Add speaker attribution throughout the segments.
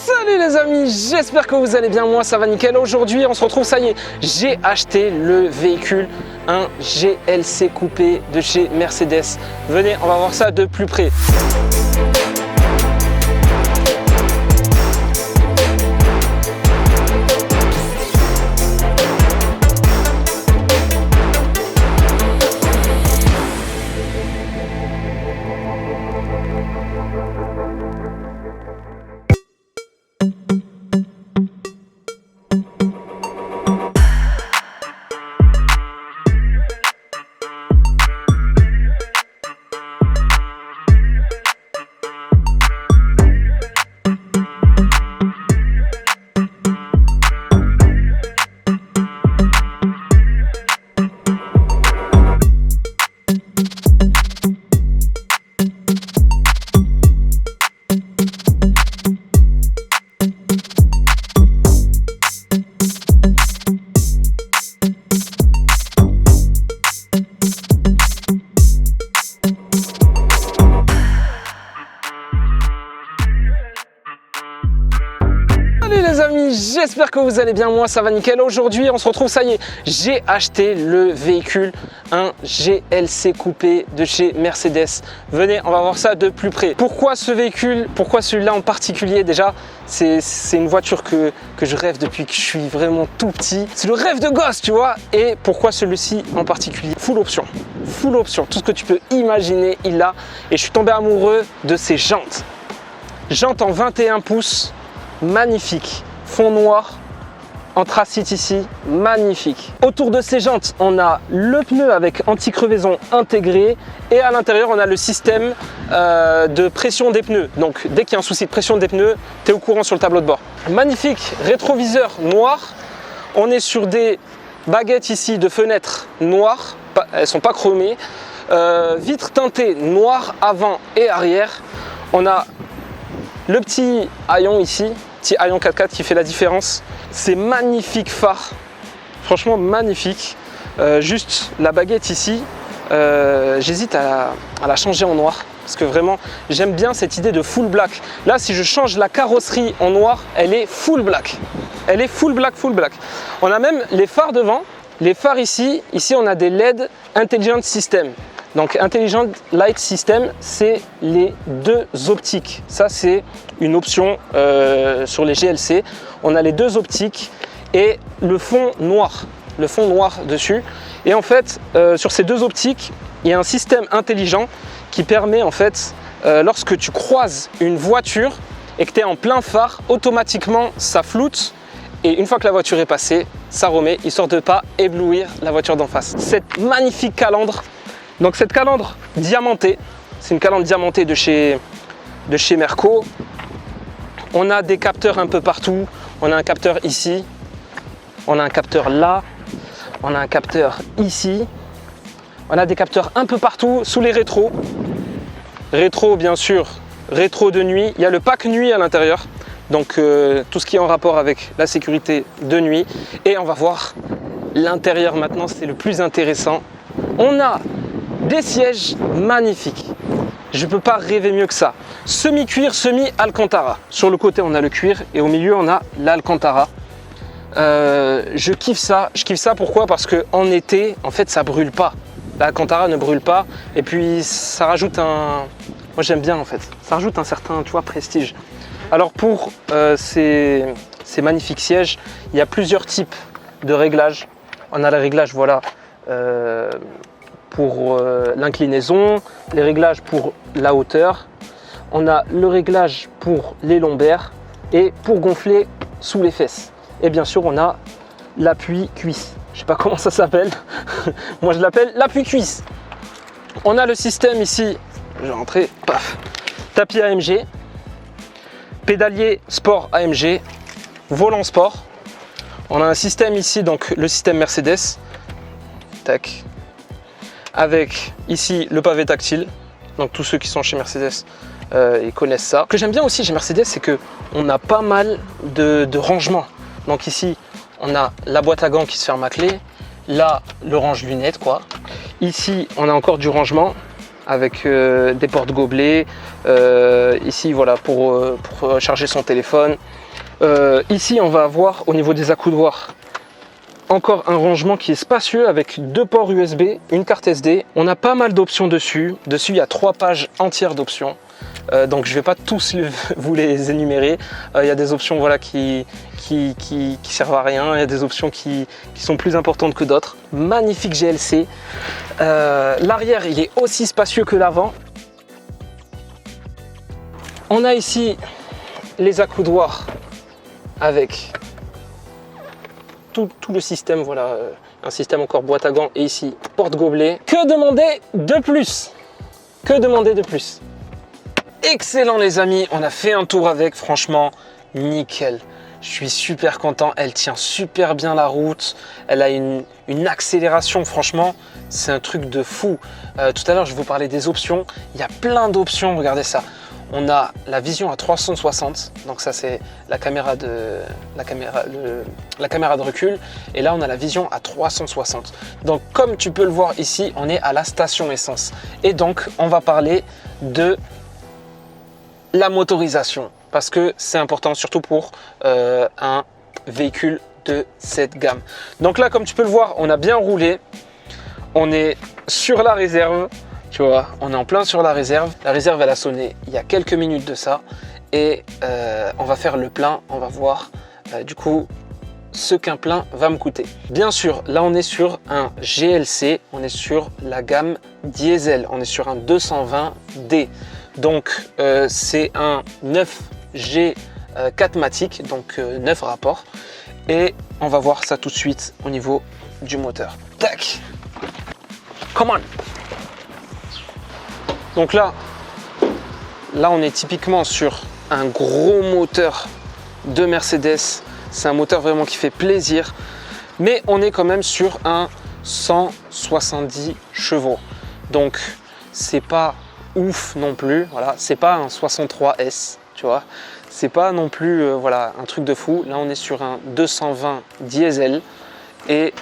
Speaker 1: Salut les amis, j'espère que vous allez bien, moi ça va nickel. Aujourd'hui on se retrouve, ça y est, j'ai acheté le véhicule, un GLC coupé de chez Mercedes. Venez, on va voir ça de plus près. Salut les amis, j'espère que vous allez bien, moi ça va nickel. Aujourd'hui on se retrouve, ça y est, j'ai acheté le véhicule, un GLC coupé de chez Mercedes. Venez, on va voir ça de plus près. Pourquoi ce véhicule, pourquoi celui-là en particulier? Déjà, c'est une voiture que je rêve depuis que je suis vraiment tout petit. C'est le rêve de gosse, tu vois. Et pourquoi celui-ci en particulier? Full option, tout ce que tu peux imaginer, il l'a. Et je suis tombé amoureux de ses jantes. Jantes en 21 pouces. Magnifique, fond noir, anthracite ici, magnifique. Autour de ces jantes, on a le pneu avec anti-crevaison intégré et à l'intérieur, on a le système de pression des pneus. Donc, dès qu'il y a un souci de pression des pneus, tu es au courant sur le tableau de bord. Magnifique, rétroviseur noir. On est sur des baguettes ici de fenêtres noires, elles ne sont pas chromées. Vitres teintées noires avant et arrière. On a le petit haillon ici, petit haillon 4x4 qui fait la différence. C'est magnifique phare, franchement magnifique. Juste la baguette ici, j'hésite à la changer en noir parce que vraiment j'aime bien cette idée de full black. Là, si je change la carrosserie en noir, elle est full black. Elle est full black, full black. On a même les phares devant. Les phares ici on a des LED Intelligent System. Donc Intelligent Light System, c'est les deux optiques. Ça, c'est une option sur les GLC. On a les deux optiques et le fond noir dessus. Et en fait, sur ces deux optiques, il y a un système intelligent qui permet en fait, lorsque tu croises une voiture et que tu es en plein phare, automatiquement ça floute. Et une fois que la voiture est passée, ça remet, histoire de ne pas éblouir la voiture d'en face. Cette magnifique calandre. Donc cette calandre diamantée, c'est une calandre diamantée de chez Merco. On a des capteurs un peu partout. On a un capteur ici, on a un capteur là, on a un capteur ici. On a des capteurs un peu partout sous les rétros. Rétro bien sûr, rétro de nuit. Il y a le pack nuit à l'intérieur. Donc tout ce qui est en rapport avec la sécurité de nuit. Et on va voir l'intérieur maintenant, c'est le plus intéressant. On a des sièges magnifiques. Je ne peux pas rêver mieux que ça. Semi-cuir, semi-alcantara. Sur le côté, on a le cuir et au milieu, on a l'alcantara. Je kiffe ça. Pourquoi? Parce qu'en été, en fait, ça brûle pas. L'alcantara ne brûle pas. Et puis, ça rajoute un... Moi, j'aime bien, en fait. Ça rajoute un certain, tu vois, prestige. Alors, pour ces magnifiques sièges, il y a plusieurs types de réglages. On a le réglage, voilà, pour l'inclinaison, les réglages pour la hauteur. On a le réglage pour les lombaires et pour gonfler sous les fesses. Et bien sûr, on a l'appui cuisse. Je ne sais pas comment ça s'appelle. Moi, je l'appelle l'appui cuisse. On a le système ici. Je vais rentrer. Paf. Tapis AMG. Pédalier sport AMG. Volant sport. On a un système ici, donc le système Mercedes. Tac. Avec ici le pavé tactile. Donc tous ceux qui sont chez Mercedes, ils connaissent ça. Ce que j'aime bien aussi chez Mercedes, c'est qu'on a pas mal de rangements. Donc ici, on a la boîte à gants qui se ferme à clé. Là, le range lunettes, quoi. Ici, on a encore du rangement. avec des portes gobelets. Ici, voilà, pour charger son téléphone. Ici, on va avoir au niveau des accoudoirs encore un rangement qui est spacieux avec 2 ports USB, une carte SD. On a pas mal d'options dessus. Dessus, il y a 3 pages entières d'options. Donc je ne vais pas tous vous les énumérer. Il y a des options voilà, qui servent à rien. Il y a des options qui sont plus importantes que d'autres. Magnifique GLC. L'arrière, il est aussi spacieux que l'avant. On a ici les accoudoirs avec tout le système, voilà, un système encore boîte à gants et ici porte gobelet. Que demander de plus? Que demander de plus? Excellent les amis, on a fait un tour avec, franchement nickel. Je suis super content, elle tient super bien la route, elle a une accélération, franchement c'est un truc de fou. Tout à l'heure je vous parlais des options, il y a plein d'options, regardez ça. On a la vision à 360, donc ça c'est la caméra de recul. Et là on a la vision à 360. Donc comme tu peux le voir ici, on est à la station essence. Et donc on va parler de la motorisation. Parce que c'est important, surtout pour un véhicule de cette gamme. Donc là comme tu peux le voir, on a bien roulé. On est sur la réserve. Tu vois, on est en plein sur la réserve. La réserve, elle a sonné il y a quelques minutes de ça. Et on va faire le plein. On va voir du coup ce qu'un plein va me coûter. Bien sûr, là, on est sur un GLC. On est sur la gamme diesel. On est sur un 220D. Donc, c'est un 9G 4MATIC, donc 9 rapports. Et on va voir ça tout de suite au niveau du moteur. Tac! Come on! Donc là, on est typiquement sur un gros moteur de Mercedes. C'est un moteur vraiment qui fait plaisir. Mais on est quand même sur un 170 chevaux. Donc, c'est pas ouf non plus. Voilà, c'est pas un 63S, tu vois. C'est pas non plus voilà, un truc de fou. Là, on est sur un 220 diesel. Et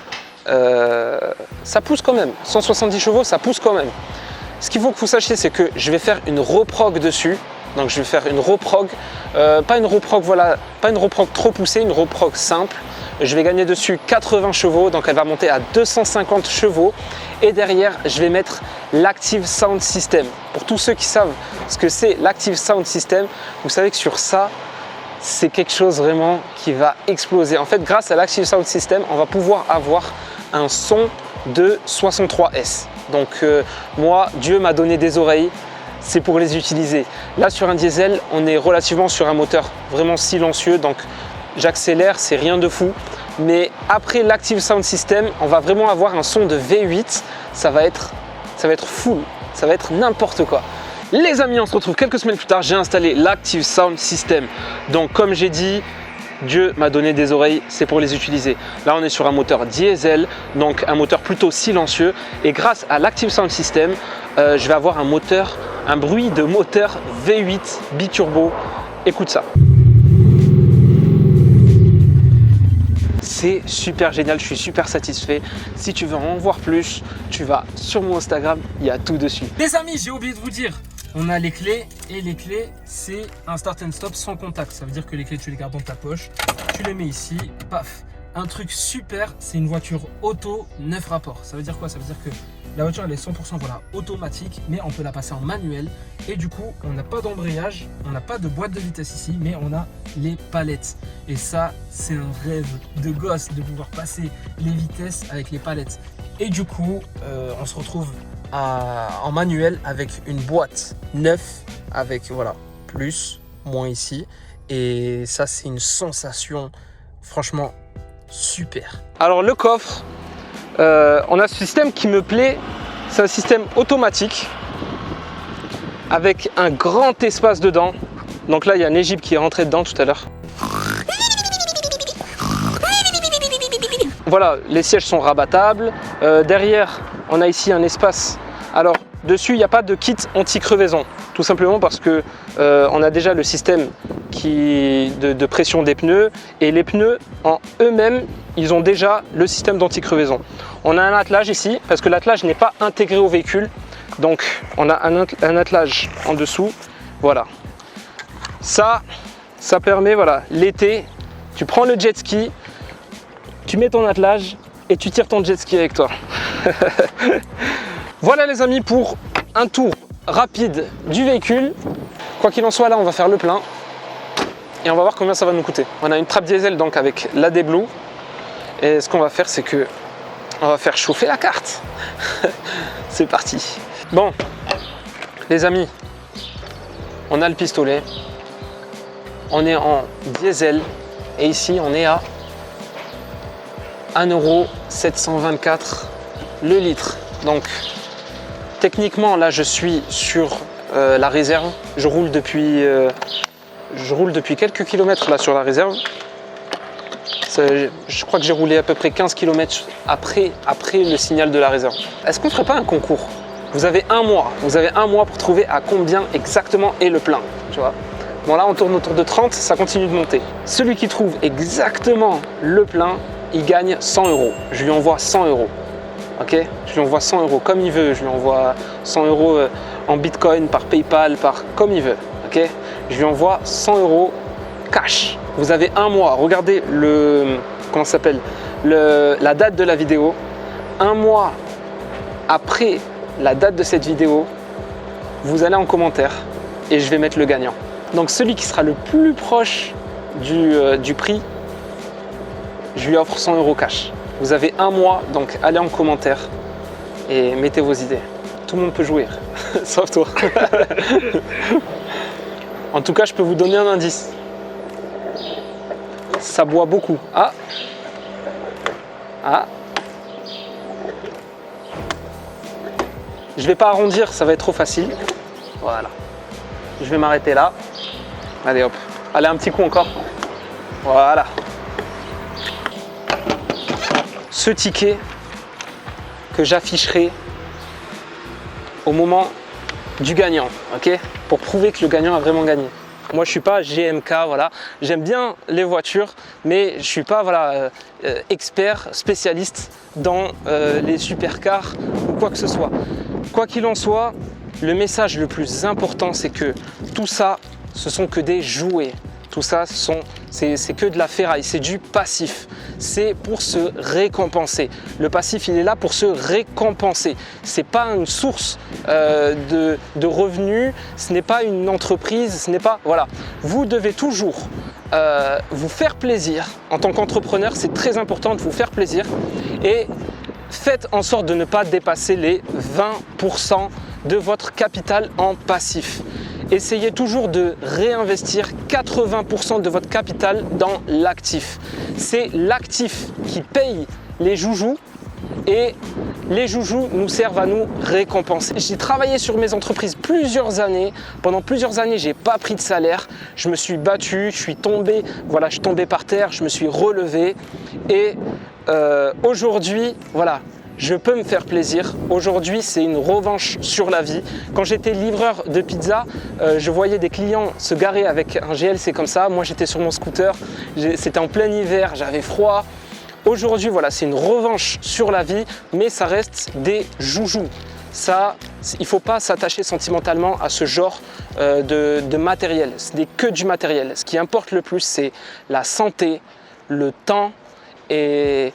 Speaker 1: ça pousse quand même. 170 chevaux, ça pousse quand même. Ce qu'il faut que vous sachiez, c'est que je vais faire une reprog dessus. Donc je vais faire une reprog, pas une reprog trop poussée, une reprog simple. Je vais gagner dessus 80 chevaux, donc elle va monter à 250 chevaux. Et derrière, je vais mettre l'Active Sound System. Pour tous ceux qui savent ce que c'est l'Active Sound System, vous savez que sur ça, c'est quelque chose vraiment qui va exploser. En fait, grâce à l'Active Sound System, on va pouvoir avoir un son de 63S. Donc moi, Dieu m'a donné des oreilles, c'est pour les utiliser. Là sur un diesel, on est relativement sur un moteur vraiment silencieux, donc j'accélère, c'est rien de fou. Mais après l'Active Sound System, on va vraiment avoir un son de V8, ça va être full, ça va être n'importe quoi. Les amis, on se retrouve quelques semaines plus tard, j'ai installé l'Active Sound System. Donc comme j'ai dit, Dieu m'a donné des oreilles, c'est pour les utiliser. Là, on est sur un moteur diesel, donc un moteur plutôt silencieux. Et grâce à l'Active Sound System, je vais avoir un bruit de moteur V8 biturbo. Écoute ça. C'est super génial, je suis super satisfait. Si tu veux en voir plus, tu vas sur mon Instagram, il y a tout dessus. Les amis, j'ai oublié de vous dire, on a les clés et les clés, c'est un start and stop sans contact. Ça veut dire que les clés, tu les gardes dans ta poche, tu les mets ici, paf. Un truc super, c'est une voiture auto 9 rapports. Ça veut dire quoi? Ça veut dire que la voiture, elle est 100% voilà, automatique, mais on peut la passer en manuel. Et du coup, on n'a pas d'embrayage, on n'a pas de boîte de vitesse ici, mais on a les palettes. Et ça, c'est un rêve de gosse de pouvoir passer les vitesses avec les palettes. Et du coup, on se retrouve en manuel avec une boîte 9 avec voilà plus, moins ici. Et ça, c'est une sensation franchement super. Alors le coffre, on a ce système qui me plaît, c'est un système automatique avec un grand espace dedans. Donc là, il y a un Égypte qui est rentré dedans tout à l'heure. Voilà, les sièges sont rabattables. Derrière, on a ici un espace. Alors, dessus, il n'y a pas de kit anti-crevaison. Tout simplement parce que on a déjà le système de pression des pneus. Et les pneus, en eux-mêmes, ils ont déjà le système d'anti-crevaison. On a un attelage ici, parce que l'attelage n'est pas intégré au véhicule. Donc on a un attelage en dessous, voilà. Ça permet, voilà, l'été, tu prends le jet ski, tu mets ton attelage et tu tires ton jet ski avec toi. Voilà les amis pour un tour rapide du véhicule. Quoi qu'il en soit, là on va faire le plein et on va voir combien ça va nous coûter. On a une trappe diesel donc avec l'AD Blue et ce qu'on va faire c'est que on va faire chauffer la carte. C'est parti. Bon les amis, on a le pistolet, on est en diesel et ici on est à 1,724 € le litre. Donc techniquement là je suis sur la réserve, je roule depuis quelques kilomètres là sur la réserve. Je crois que j'ai roulé à peu près 15 km après le signal de la réserve. Est-ce qu'on ne ferait pas un concours? Vous avez un mois pour trouver à combien exactement est le plein, tu vois. Bon là on tourne autour de 30, ça continue de monter. Celui qui trouve exactement le plein, il gagne 100 €. Je lui envoie 100 €. Ok, je lui envoie 100 € comme il veut. Je lui envoie 100 € en Bitcoin, par PayPal, comme il veut. Ok, je lui envoie 100 € cash. Vous avez un mois. Regardez la date de la vidéo. Un mois après la date de cette vidéo, vous allez en commentaire et je vais mettre le gagnant. Donc celui qui sera le plus proche du prix, je lui offre 100 € cash. Vous avez un mois, donc allez en commentaire et mettez vos idées. Tout le monde peut jouer, sauf toi. En tout cas, je peux vous donner un indice. Ça boit beaucoup. Ah. Je vais pas arrondir, ça va être trop facile. Voilà. Je vais m'arrêter là. Allez hop. Allez, un petit coup encore. Voilà. Ce ticket que j'afficherai au moment du gagnant, ok, pour prouver que le gagnant a vraiment gagné. Moi, je suis pas GMK, voilà. J'aime bien les voitures, mais je suis pas, voilà, expert, spécialiste dans les supercars ou quoi que ce soit. Quoi qu'il en soit, le message le plus important, c'est que tout ça, ce sont que des jouets. Tout ça, c'est que de la ferraille, c'est du passif. C'est pour se récompenser. Le passif, il est là pour se récompenser. Ce n'est pas une source de revenus, ce n'est pas une entreprise, ce n'est pas... Voilà. Vous devez toujours vous faire plaisir. En tant qu'entrepreneur, c'est très important de vous faire plaisir. Et faites en sorte de ne pas dépasser les 20% de votre capital en passif. Essayez toujours de réinvestir 80% de votre capital dans l'actif. C'est l'actif qui paye les joujoux et les joujoux nous servent à nous récompenser. J'ai travaillé sur mes entreprises plusieurs années. Pendant plusieurs années, je n'ai pas pris de salaire. Je me suis battu, je suis tombé, voilà, je suis tombé par terre, je me suis relevé. Et aujourd'hui, voilà, je peux me faire plaisir. Aujourd'hui, c'est une revanche sur la vie. Quand j'étais livreur de pizza, je voyais des clients se garer avec un GLC comme ça. Moi, j'étais sur mon scooter. C'était en plein hiver, j'avais froid. Aujourd'hui, voilà, c'est une revanche sur la vie, mais ça reste des joujoux. Ça, il ne faut pas s'attacher sentimentalement à ce genre de matériel. Ce n'est que du matériel. Ce qui importe le plus, c'est la santé, le temps et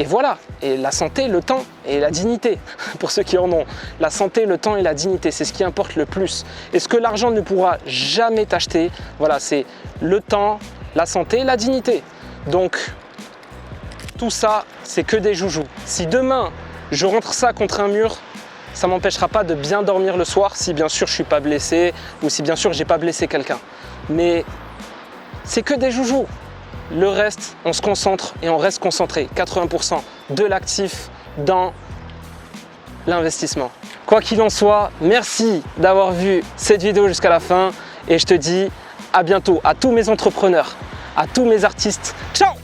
Speaker 1: voilà, et la santé, le temps et la dignité, pour ceux qui en ont. La santé, le temps et la dignité, c'est ce qui importe le plus. Et ce que l'argent ne pourra jamais t'acheter, voilà, c'est le temps, la santé et la dignité. Donc, tout ça, c'est que des joujoux. Si demain, je rentre ça contre un mur, ça ne m'empêchera pas de bien dormir le soir, si bien sûr je ne suis pas blessé, ou si bien sûr je n'ai pas blessé quelqu'un. Mais c'est que des joujoux. Le reste, on se concentre et on reste concentré. 80% de l'actif dans l'investissement. Quoi qu'il en soit, merci d'avoir vu cette vidéo jusqu'à la fin et je te dis à bientôt à tous mes entrepreneurs, à tous mes artistes. Ciao!